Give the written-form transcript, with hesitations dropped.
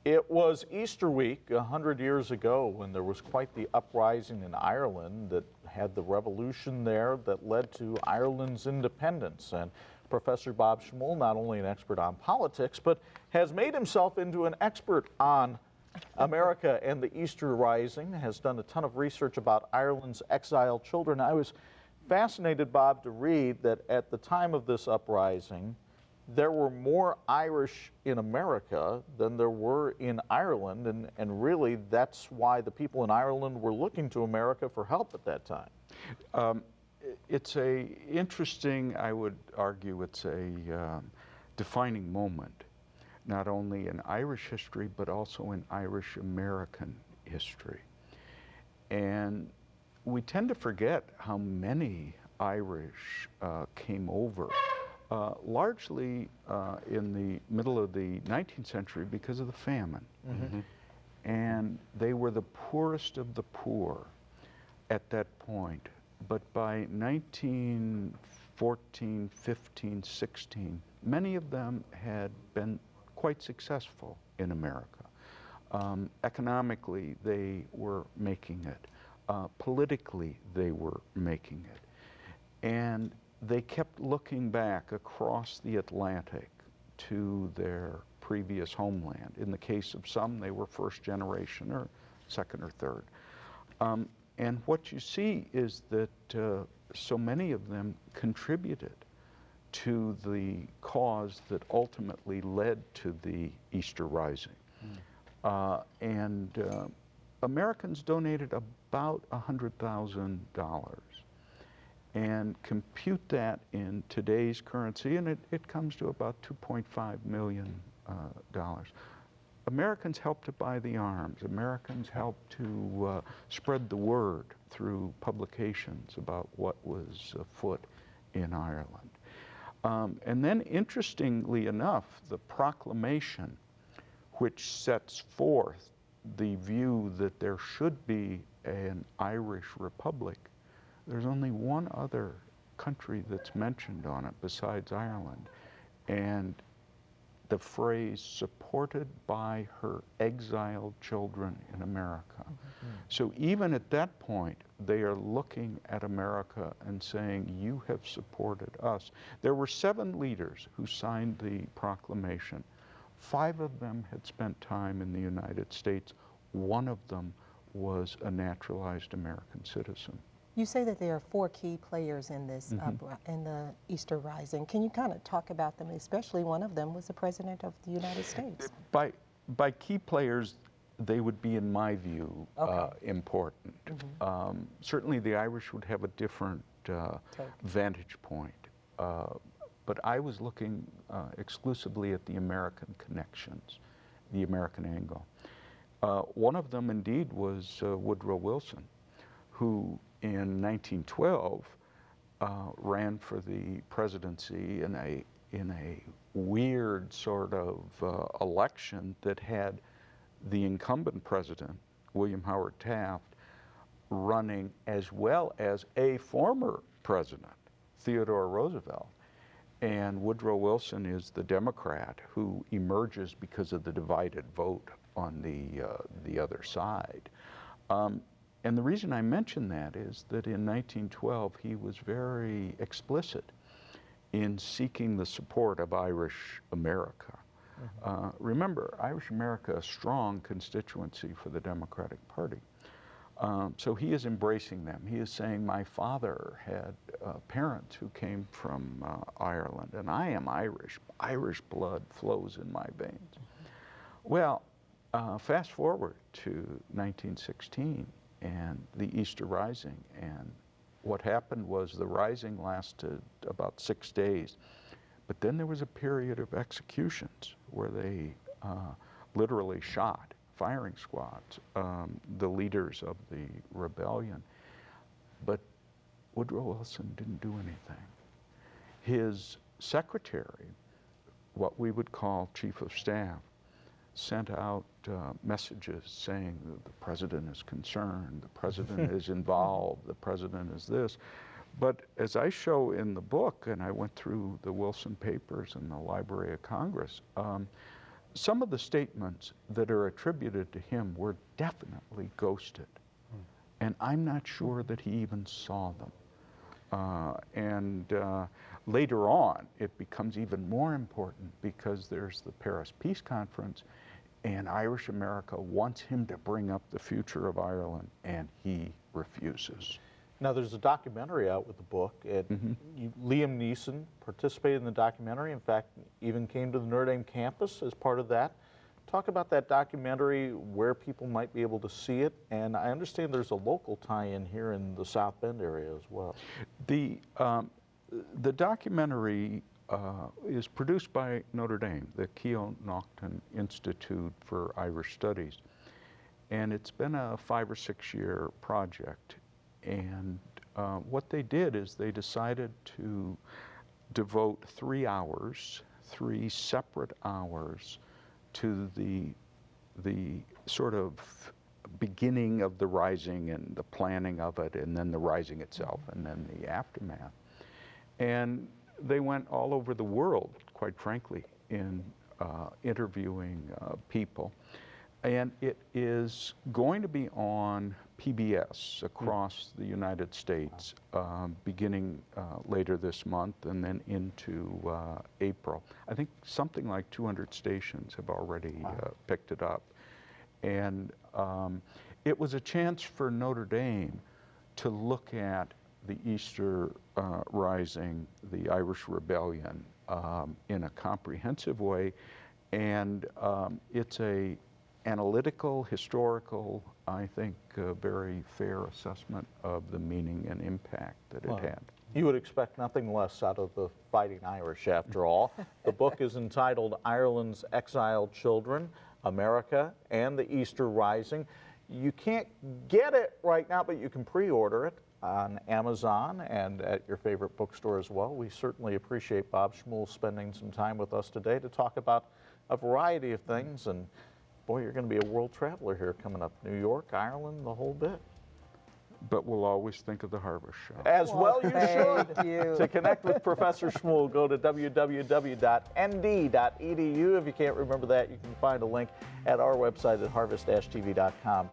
It was Easter week 100 years ago when there was quite the uprising in Ireland that had the revolution there that led to Ireland's independence. And Professor Bob Schmuhl, not only an expert on politics, but has made himself into an expert on America and the Easter Rising, has done a ton of research about Ireland's exiled children. I was fascinated, Bob, to read that at the time of this uprising, there were more Irish in America than there were in Ireland, and really that's why the people in Ireland were looking to America for help at that time. It's a interesting, I would argue, it's a defining moment, not only in Irish history, but also in Irish American history. And we tend to forget how many Irish came over. Largely in the middle of the 19th century because of the famine. Mm-hmm. And they were the poorest of the poor at that point. But by 1914, 15, 16, many of them had been quite successful in America. Economically, they were making it. Politically, they were making it. And they kept looking back across the Atlantic to their previous homeland. In the case of some, they were first generation or second or third. And what you see is that so many of them contributed to the cause that ultimately led to the Easter Rising. Americans donated about $100,000. And compute that in today's currency, and it comes to about $2.5 million. Americans helped to buy the arms. Americans helped to spread the word through publications about what was afoot in Ireland. And then, interestingly enough, the Proclamation, which sets forth the view that there should be an Irish Republic, there's only one other country that's mentioned on it besides Ireland, and the phrase supported by her exiled children in America. Mm-hmm. So even at that point, they are looking at America and saying, you have supported us. There were 7 leaders who signed the proclamation. 5 of them had spent time in the United States. 1 of them was a naturalized American citizen. You say that there are 4 key players in this, in the Easter Rising. Can you kind of talk about them? Especially one of them was the President of the United States. By key players, they would be, in my view, important. Certainly the Irish would have a different vantage point. But I was looking exclusively at the American connections, the American angle. One of them, indeed, was Woodrow Wilson, who in 1912 ran for the presidency in a weird sort of election that had the incumbent president, William Howard Taft, running, as well as a former president, Theodore Roosevelt. And Woodrow Wilson is the Democrat who emerges because of the divided vote on the other side. And the reason I mention that is that in 1912 he was very explicit in seeking the support of Irish America. Remember, Irish America, a strong constituency for the Democratic Party. So he is embracing them. He is saying, my father had parents who came from Ireland, and I am Irish. Irish blood flows in my veins. Well, fast forward to 1916 and the Easter Rising, and what happened was the Rising lasted about 6 days, but then there was a period of executions where they literally shot, firing squads, the leaders of the rebellion. But Woodrow Wilson didn't do anything. His secretary, what we would call chief of staff, sent out messages saying that the president is concerned, the president is involved, the president is this. But as I show in the book, and I went through the Wilson papers in the Library of Congress, some of the statements that are attributed to him were definitely ghosted. And I'm not sure that he even saw them. Later on, it becomes even more important because there's the Paris Peace Conference, and Irish America wants him to bring up the future of Ireland, and he refuses. Now, there's a documentary out with the book. Liam Neeson participated in the documentary. In fact, even came to the Notre Dame campus as part of that. Talk about that documentary, where people might be able to see it. And I understand there's a local tie-in here in the South Bend area as well. The documentary is produced by Notre Dame, the Keough-Naughton Institute for Irish Studies. And it's been a 5 or 6 year project. And what they did is they decided to devote 3 hours, 3 separate hours, to the sort of beginning of the Rising and the planning of it, and then the Rising itself, and then the aftermath. And they went all over the world, quite frankly, in interviewing people. And it is going to be on PBS across the United States, beginning later this month and then into April. I think something like 200 stations have already picked it up. And it was a chance for Notre Dame to look at the Easter Rising, the Irish Rebellion, in a comprehensive way. And it's a analytical, historical, I think, very fair assessment of the meaning and impact that it had. You would expect nothing less out of the Fighting Irish, after all. The book is entitled Ireland's Exiled Children, America and the Easter Rising. You can't get it right now, but you can pre-order it on Amazon and at your favorite bookstore as well. We certainly appreciate Bob Schmuhl spending some time with us today to talk about a variety of things. And boy, you're going to be a world traveler here coming up. New York, Ireland, the whole bit. But we'll always think of the Harvest Show. As well you should. Thank you. To connect with Professor Schmuhl, go to www.nd.edu. If you can't remember that, you can find a link at our website at harvest-tv.com.